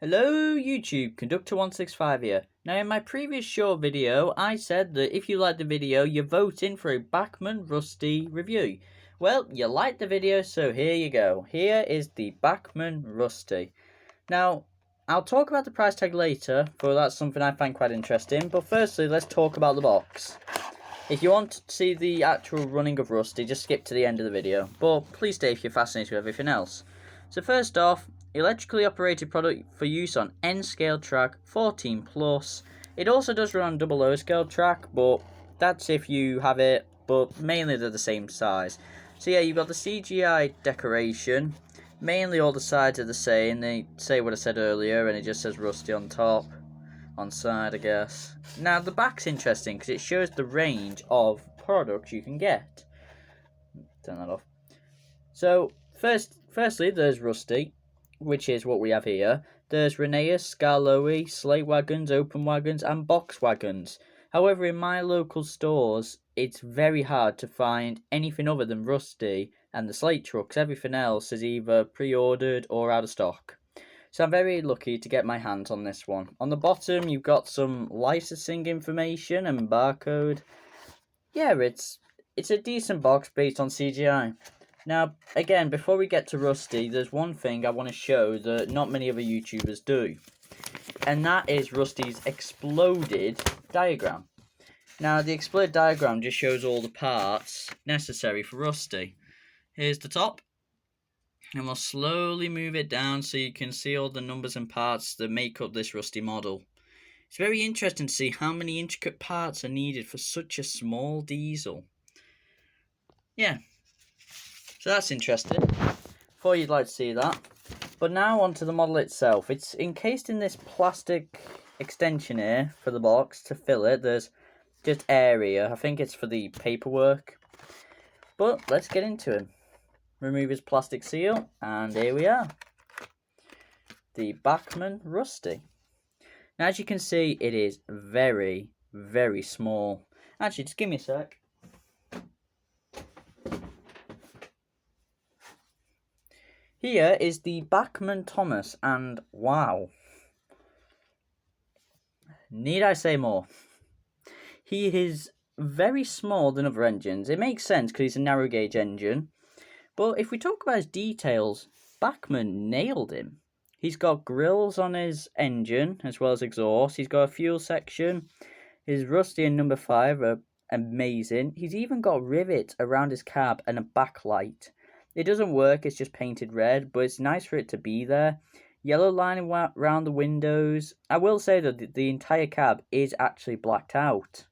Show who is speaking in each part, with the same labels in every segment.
Speaker 1: Hello YouTube, Conductor165 here. Now in my previous short video, I said that if you like the video, you're voting for a Bachmann Rusty review. Well, you liked the video, so here you go. Here is the Bachmann Rusty. Now, I'll talk about the price tag later, for that's something I find quite interesting, but firstly, let's talk about the box. If you want to see the actual running of Rusty, just skip to the end of the video, but please stay if you're fascinated with everything else. So first off, electrically operated product for use on N scale track 14 plus. It also does run on double O scale track, but that's if you have it, but mainly they're the same size. So yeah, you've got the CGI decoration. Mainly all the sides are the same. They say what I said earlier, and it just says Rusty on top. On side, I guess. Now the back's interesting because it shows the range of products you can get. Turn that off. So firstly, there's Rusty, which is what we have here. There's Rheneas, Skarloey, Slate Wagons, Open Wagons, and Box Wagons. However, in my local stores, it's very hard to find anything other than Rusty and the Slate trucks. Everything else is either pre-ordered or out of stock. So I'm very lucky to get my hands on this one. On the bottom, you've got some licensing information and barcode. Yeah, it's a decent box based on CGI. Now, again, before we get to Rusty, there's one thing I want to show that not many other YouTubers do. And that is Rusty's exploded diagram. Now, the exploded diagram just shows all the parts necessary for Rusty. Here's the top. And we'll slowly move it down so you can see all the numbers and parts that make up this Rusty model. It's very interesting to see how many intricate parts are needed for such a small diesel. Yeah, so that's interesting. Thought you'd like to see that. But now onto the model itself. It's encased in this plastic extension here for the box to fill it. There's just area. I think it's for the paperwork. But let's get into it. Remove his plastic seal, and here we are. The Bachmann Rusty. Now, as you can see, it is very, very small. Actually, just give me a sec. Here is the Bachmann Thomas, and wow. Need I say more? He is very small than other engines. It makes sense because he's a narrow gauge engine. But if we talk about his details, Bachmann nailed him. He's got grills on his engine as well as exhaust. He's got a fuel section. His Rusty and number 5 are amazing. He's even got rivets around his cab and a backlight. It doesn't work, it's just painted red, but it's nice for it to be there. Yellow lining around the windows. I will say that the entire cab is actually blacked out.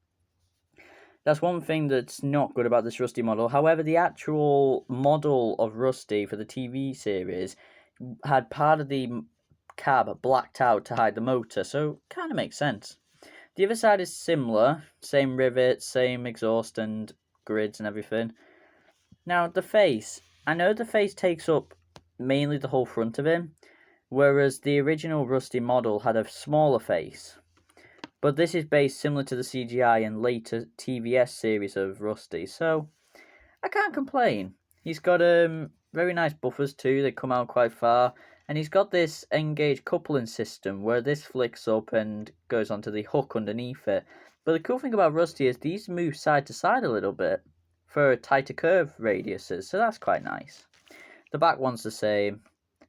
Speaker 1: That's one thing that's not good about this Rusty model. However, the actual model of Rusty for the TV series had part of the cab blacked out to hide the motor, so kind of makes sense. The other side is similar, same rivets, same exhaust and grids and everything. Now, the face. I know the face takes up mainly the whole front of him, whereas the original Rusty model had a smaller face. But this is based similar to the CGI and later TVS series of Rusty, so I can't complain. He's got very nice buffers too, they come out quite far, and he's got this engaged coupling system where this flicks up and goes onto the hook underneath it. But the cool thing about Rusty is these move side to side a little bit for tighter curve radiuses, so that's quite nice. The back one's the same.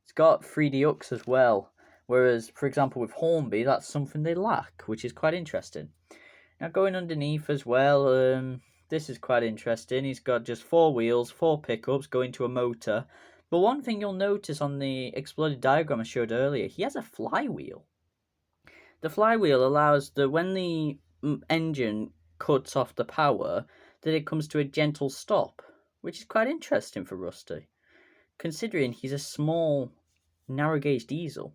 Speaker 1: It's got 3D hooks as well. Whereas, for example, with Hornby, that's something they lack, which is quite interesting. Now, going underneath as well, this is quite interesting. He's got just 4 wheels, 4 pickups, going to a motor. But one thing you'll notice on the exploded diagram I showed earlier, he has a flywheel. The flywheel allows that when the engine cuts off the power, that it comes to a gentle stop, which is quite interesting for Rusty, considering he's a small, narrow gauge diesel.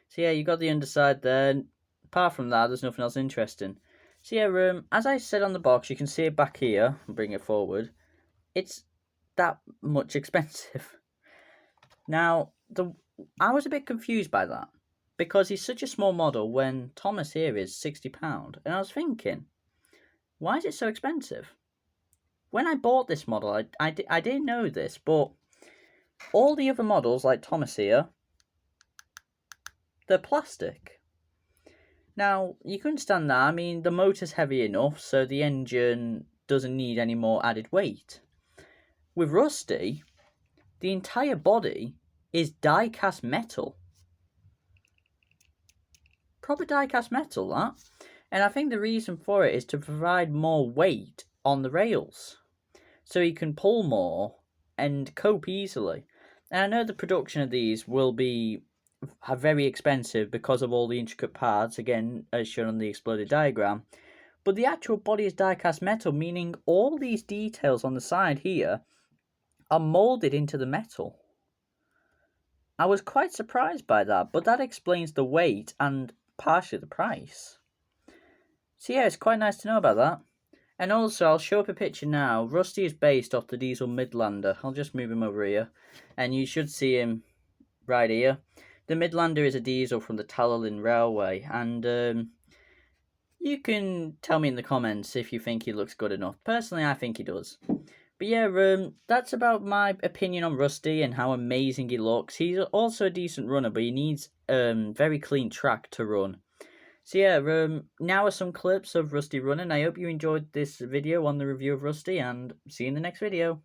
Speaker 1: So yeah, you got the underside there. Apart from that, there's nothing else interesting. So yeah, as I said on the box, you can see it back here. I'll bring it forward. It's that much expensive. Now, I was a bit confused by that, because he's such a small model when Thomas here is £60. And I was thinking, why is it so expensive? When I bought this model, I didn't know this, but all the other models, like Thomas here, they're plastic. Now, you can understand that. I mean, the motor's heavy enough, so the engine doesn't need any more added weight. With Rusty, the entire body is die-cast metal. Proper die-cast metal, that. And I think the reason for it is to provide more weight on the rails, so he can pull more and cope easily. And I know the production of these will be very expensive because of all the intricate parts, again, as shown on the exploded diagram. But the actual body is die-cast metal, meaning all these details on the side here are moulded into the metal. I was quite surprised by that, but that explains the weight and partially the price. So yeah, it's quite nice to know about that. And also, I'll show up a picture now. Rusty is based off the diesel Midlander. I'll just move him over here. And you should see him right here. The Midlander is a diesel from the Talalin Railway. And you can tell me in the comments if you think he looks good enough. Personally, I think he does. But yeah, that's about my opinion on Rusty and how amazing he looks. He's also a decent runner, but he needs very clean track to run. So yeah, now are some clips of Rusty running. I hope you enjoyed this video on the review of Rusty, and see you in the next video.